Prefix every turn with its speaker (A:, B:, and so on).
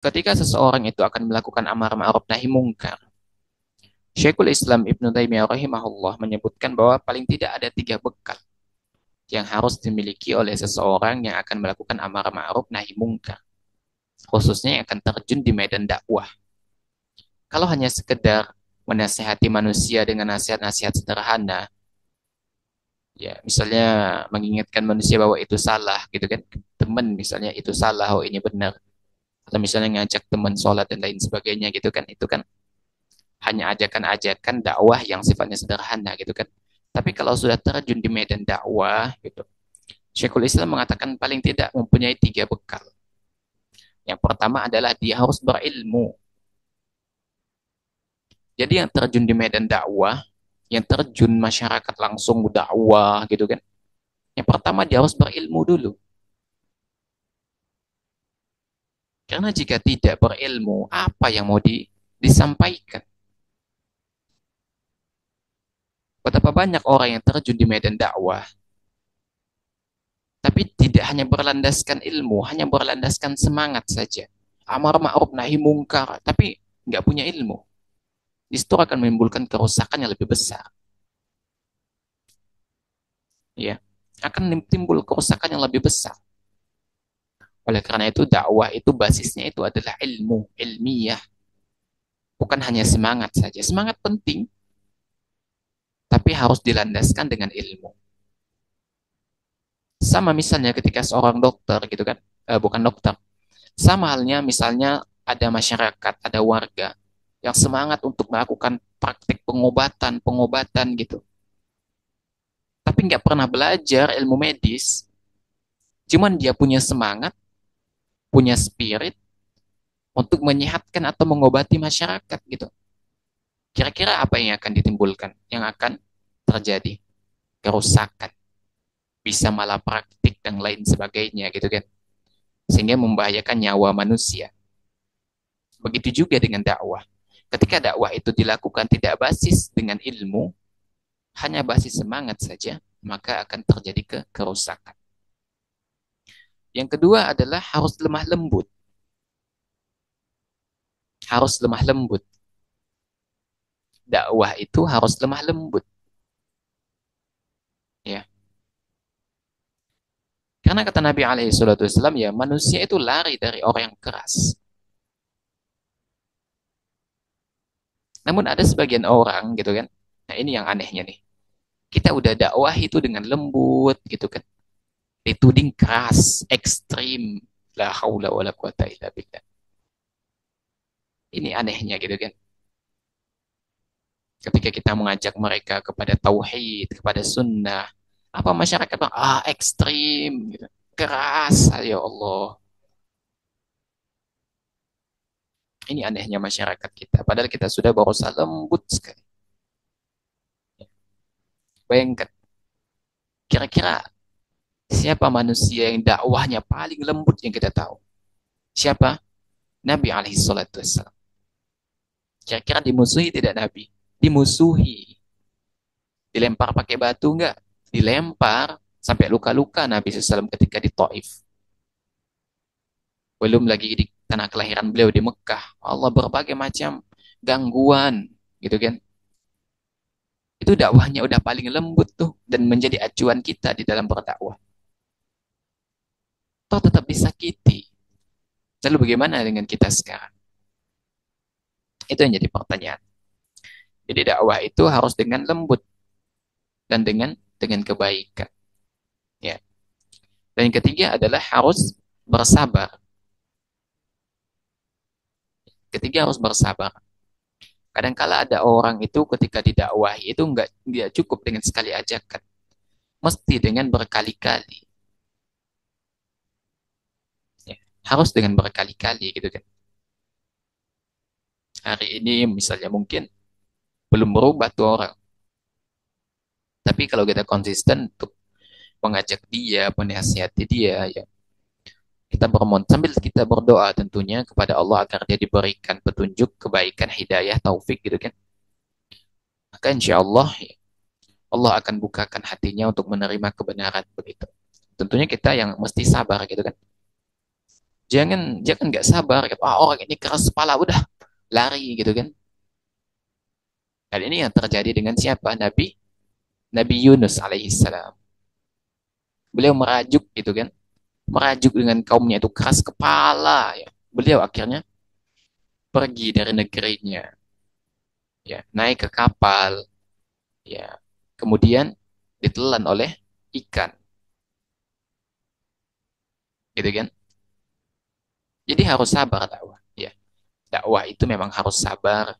A: Ketika seseorang itu akan melakukan amar ma'ruf nahi mungkar, Syekhul Islam Ibnu Taimiyah rahimahullah menyebutkan bahwa paling tidak ada tiga bekal yang harus dimiliki oleh seseorang yang akan melakukan amar ma'ruf nahi mungkar, khususnya yang akan terjun di medan dakwah. Kalau hanya sekedar menasehati manusia dengan nasihat-nasihat sederhana, ya misalnya mengingatkan manusia bahwa itu salah, gitu kan, teman misalnya itu salah, oh ini benar, atau misalnya ngajak teman sholat dan lain sebagainya, gitu kan, itu kan hanya ajakan-ajakan dakwah yang sifatnya sederhana, gitu kan. Tapi kalau sudah terjun di medan dakwah, gitu, Syekhul Islam mengatakan paling tidak mempunyai tiga bekal. Yang pertama adalah dia harus berilmu. Jadi yang terjun di medan dakwah, yang terjun masyarakat langsung dakwah, gitu kan. Yang pertama dia harus berilmu dulu. Karena jika tidak berilmu, apa yang mau disampaikan? Betapa banyak orang yang terjun di medan dakwah, tapi tidak hanya berlandaskan ilmu, hanya berlandaskan semangat saja. Amar ma'ruf nahi mungkar, tapi nggak punya ilmu. Itu akan menimbulkan kerusakan yang lebih besar. Ya, akan timbul kerusakan yang lebih besar. Oleh karena itu dakwah itu basisnya itu adalah ilmu, ilmiah, bukan hanya semangat saja. Semangat penting, tapi harus dilandaskan dengan ilmu. Sama misalnya ketika seorang dokter gitu kan, bukan dokter. Sama halnya misalnya ada masyarakat, ada warga yang semangat untuk melakukan praktik pengobatan gitu. Tapi nggak pernah belajar ilmu medis, cuman dia punya semangat, punya spirit untuk menyehatkan atau mengobati masyarakat gitu. Kira-kira apa yang akan ditimbulkan? Yang akan terjadi? Kerusakan, bisa malah praktik dan lain sebagainya gitu kan. Sehingga membahayakan nyawa manusia. Begitu juga dengan dakwah. Ketika dakwah itu dilakukan tidak basis dengan ilmu, hanya basis semangat saja, maka akan terjadi kerusakan. Yang kedua adalah harus lemah lembut. Harus lemah lembut. Dakwah itu harus lemah lembut. Ya. Karena kata Nabi alaihi salatu wasallam, ya manusia itu lari dari orang yang keras. Namun ada sebagian orang gitu kan. Nah ini yang anehnya nih. Kita udah dakwah itu dengan lembut gitu kan. Dituding keras, ekstrim. La haula wala quwata illa billah. Ini anehnya gitu kan. Ketika kita mengajak mereka kepada tauhid, kepada sunnah, apa masyarakat bilang, ekstrim, gitu. Keras, ya Allah. Ini anehnya masyarakat kita. Padahal kita sudah berusaha lembut sekali. Bayangkan, kira-kira siapa manusia yang dakwahnya paling lembut yang kita tahu? Siapa? Nabi alaihi salatu wassalam. Kira-kira dimusuhi tidak Nabi? Dimusuhi. Dilempar pakai batu enggak? Dilempar sampai luka-luka Nabi SAW ketika di Taif. Belum lagi di tanah kelahiran beliau di Mekah. Allah berbagai macam gangguan, gitu kan. Itu dakwahnya udah paling lembut tuh dan menjadi acuan kita di dalam berdakwah. Toh tetap disakiti. Lalu bagaimana dengan kita sekarang? Itu yang jadi pertanyaan. Jadi dakwah itu harus dengan lembut dan dengan kebaikan. Ya. Dan yang ketiga adalah harus bersabar. Ketiga harus bersabar. Kadangkala ada orang itu ketika didakwahi itu nggak cukup dengan sekali ajakan, mesti dengan berkali-kali. Ya. Harus dengan berkali-kali gitu kan. Hari ini misalnya mungkin belum berubah tuh orang, tapi kalau kita konsisten untuk mengajak dia, menasihati dia, ya kita bermohon sambil kita berdoa tentunya kepada Allah agar dia diberikan petunjuk, kebaikan, hidayah, taufik gitu kan. Maka insya Allah ya, Allah akan bukakan hatinya untuk menerima kebenaran begitu. Tentunya kita yang mesti sabar gitu kan. Jangan jangan nggak sabar gitu. Ah, orang ini keras kepala udah lari gitu kan. Dan ini yang terjadi dengan siapa? Nabi Yunus alaihissalam. Beliau merajuk gitu kan. Merajuk dengan kaumnya itu keras kepala ya. Beliau akhirnya pergi dari negerinya ya, naik ke kapal ya. Kemudian ditelan oleh ikan gitu kan. Jadi harus sabar dakwah ya. Dakwah itu memang harus sabar,